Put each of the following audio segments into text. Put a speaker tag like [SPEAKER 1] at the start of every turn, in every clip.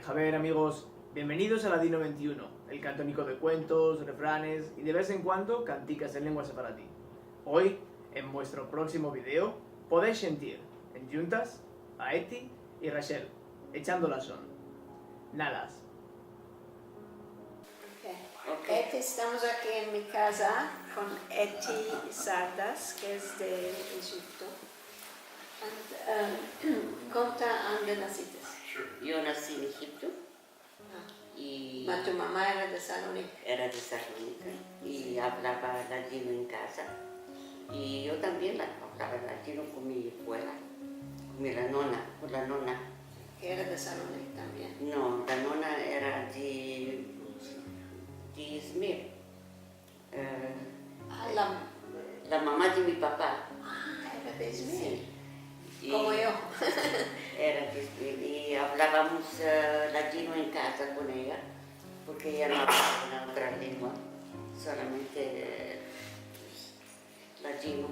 [SPEAKER 1] A ver, amigos, bienvenidos a la Dino 21, el cantónico de cuentos, refranes y de vez en cuando canticas en lengua separatí. Hoy, en vuestro próximo video, podéis sentir en juntas a Eti y Rachel, echando la son. Nadas.
[SPEAKER 2] Okay. Eti, estamos aquí en mi casa con Eti Sardas, que es de Egipto. Conta dónde naciste.
[SPEAKER 3] Yo nací en Egipto y
[SPEAKER 2] Tu mamá era de Salónica.
[SPEAKER 3] era de Salónica y hablaba latino en casa. Y yo también hablaba latino con mi abuela, con la nona.
[SPEAKER 2] Que era de Salónica también.
[SPEAKER 3] No, la nona era de Izmir. La mamá de mi papá.
[SPEAKER 2] Era de Izmir.
[SPEAKER 3] Sí.
[SPEAKER 2] Como yo.
[SPEAKER 3] Era de Izmir y hablábamos latino en casa con ella, porque ella no hablaba otra lengua, solamente latino.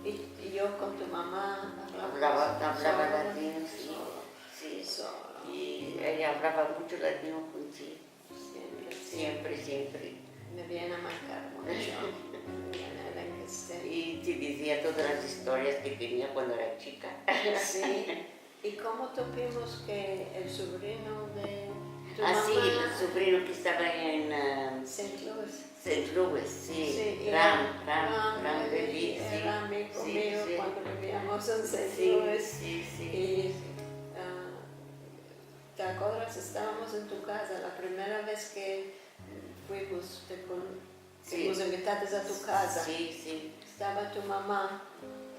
[SPEAKER 2] Y yo con tu mamá
[SPEAKER 3] Hablaba
[SPEAKER 2] solo,
[SPEAKER 3] latino, sí. Sí.
[SPEAKER 2] Solo.
[SPEAKER 3] Y ella hablaba mucho latino con sí.
[SPEAKER 2] Siempre.
[SPEAKER 3] Siempre.
[SPEAKER 2] Me viene a marcar mucho. Me viene a enriquecer.
[SPEAKER 3] Y te decía todas las historias que tenía cuando era chica.
[SPEAKER 2] Sí. ¿Y cómo supimos que el sobrino de tu
[SPEAKER 3] Sí,
[SPEAKER 2] mamá...
[SPEAKER 3] el sobrino que estaba en
[SPEAKER 2] St. Louis.
[SPEAKER 3] St. Louis, sí. Ram David, sí.
[SPEAKER 2] Era amigo mío cuando vivíamos en St.
[SPEAKER 3] Sí,
[SPEAKER 2] Louis.
[SPEAKER 3] sí.
[SPEAKER 2] Y, ¿te acuerdas? Estábamos en tu casa la primera vez que fuimos invitados a tu casa.
[SPEAKER 3] Sí.
[SPEAKER 2] Estaba tu mamá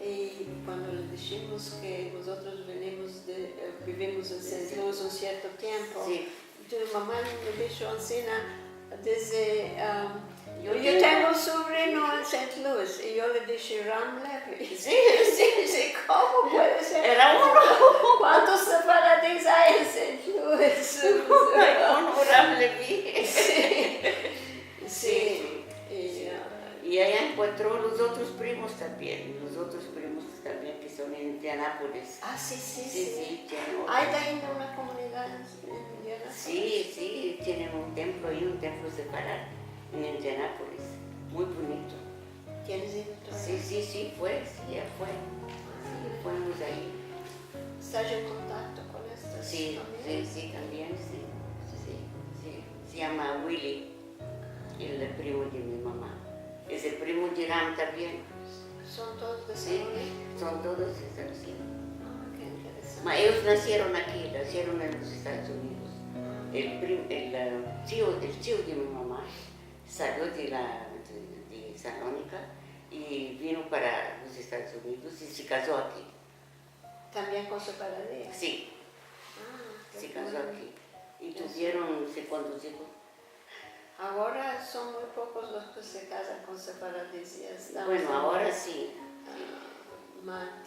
[SPEAKER 2] y cuando le dijimos que nosotros vivimos en St. Louis un cierto tiempo, tu mamá me dijo, Ancina, desde... yo tengo un sobrino en St. Louis y yo le dije, Ram Levy. Sí, ¿cómo puede ser?
[SPEAKER 3] Era uno.
[SPEAKER 2] ¿Cuántos separadís hay en St. Louis?
[SPEAKER 3] Uno, Ram Levy.
[SPEAKER 2] Sí.
[SPEAKER 3] Y ella encontró los otros primos también, que son en Indianápolis.
[SPEAKER 2] Sí.
[SPEAKER 3] Tienen
[SPEAKER 2] ¿Hay también una comunidad en Indianápolis?
[SPEAKER 3] Sí, tienen un templo y un templo separado en Indianápolis, muy bonito.
[SPEAKER 2] ¿Tienes ido todavía?
[SPEAKER 3] Sí, ya fue. Fuimos ahí.
[SPEAKER 2] ¿Estás en contacto con estas familias?
[SPEAKER 3] Sí, también, sí. Se llama Willy, el primo de mi mamá. Es el primo de Ram también.
[SPEAKER 2] ¿Son todos de
[SPEAKER 3] Sí,
[SPEAKER 2] Salónica?
[SPEAKER 3] son todos de Salónica.
[SPEAKER 2] Qué interesante.
[SPEAKER 3] Ellos nacieron aquí, nacieron en los Estados Unidos. El tío de mi mamá salió de Salónica y vino para los Estados Unidos y se casó aquí.
[SPEAKER 2] ¿También con separadía?
[SPEAKER 3] Sí, se casó
[SPEAKER 2] bueno.
[SPEAKER 3] aquí. Y tuvieron no sé cuántos hijos.
[SPEAKER 2] Ahora son muy pocos los que se casan con separadías.
[SPEAKER 3] Bueno, ahora sí.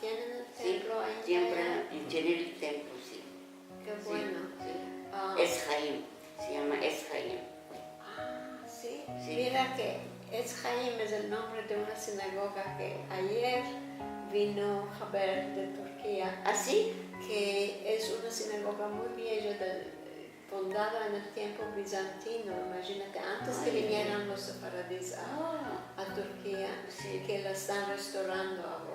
[SPEAKER 2] ¿Tienen el
[SPEAKER 3] Sí,
[SPEAKER 2] templo ahí?
[SPEAKER 3] siempre tienen el templo, sí.
[SPEAKER 2] Qué bueno.
[SPEAKER 3] Sí. Es-Haim, se llama Es-Haim.
[SPEAKER 2] Sí.
[SPEAKER 3] Sí.
[SPEAKER 2] Mira que Es-Haim es el nombre de una sinagoga que ayer vino Haber de Turquía.
[SPEAKER 3] ¿Sí?
[SPEAKER 2] Que es una sinagoga muy vieja, fundada en el tiempo bizantino. Imagínate, antes que vinieran los separadíes a Turquía, que la están restaurando ahora.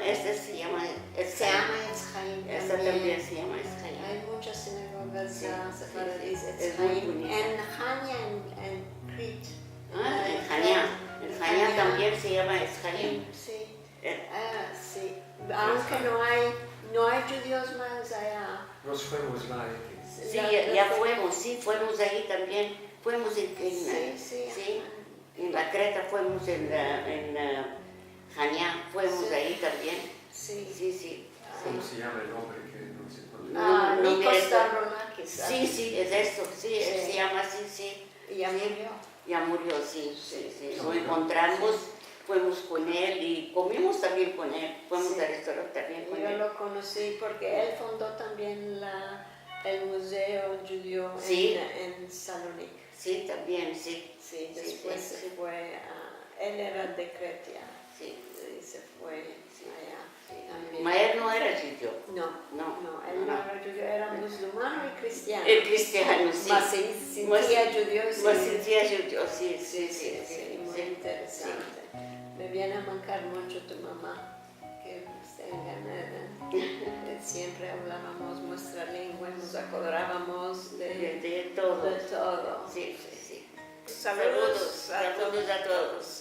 [SPEAKER 3] Esta se llama Es-Haim.
[SPEAKER 2] Se llama Es-Haim.
[SPEAKER 3] Esta también se llama Es-Haim.
[SPEAKER 2] Hay muchas sinagogas separadíes.
[SPEAKER 3] Es muy bonita.
[SPEAKER 2] En Hania, en Crete.
[SPEAKER 3] En Hania también se llama Es-Haim.
[SPEAKER 2] Sí. Sí. Aunque no hay judíos más allá.
[SPEAKER 4] Nós fuimos lá.
[SPEAKER 3] Sí, ya fuimos ahí también. Fuimos en la Creta, fuimos en Hania, fuimos ahí también. Sí.
[SPEAKER 4] ¿Cómo se llama el nombre que no se encontró?
[SPEAKER 2] Nikos Stavronakis.
[SPEAKER 3] Sí, es esto, se llama así, sí.
[SPEAKER 2] Y ya murió.
[SPEAKER 3] Ya murió, sí. Lo encontramos, fuimos con él y comimos también con él. Fuimos al restaurante también con él.
[SPEAKER 2] Yo lo conocí porque él fundó también el museo judío en Salónica.
[SPEAKER 3] Sí, también, sí.
[SPEAKER 2] Sí, después se fue Él era de Cretia
[SPEAKER 3] Sí.
[SPEAKER 2] y se fue allá también.
[SPEAKER 3] Ma él no era judío.
[SPEAKER 2] No, él no era judío, era musulmano y cristiano.
[SPEAKER 3] El cristiano, sí.
[SPEAKER 2] Mas se sentía judío, sí.
[SPEAKER 3] Ma sentía judío, sí,
[SPEAKER 2] Sí, muy interesante. Me viene a mancar mucho tu mamá, que está en Granada. Siempre hablábamos nuestra lengua, nos acordábamos
[SPEAKER 3] De todo.
[SPEAKER 2] de todo.
[SPEAKER 3] Sí, sí, sí.
[SPEAKER 2] Saludos
[SPEAKER 3] Saludos a todos.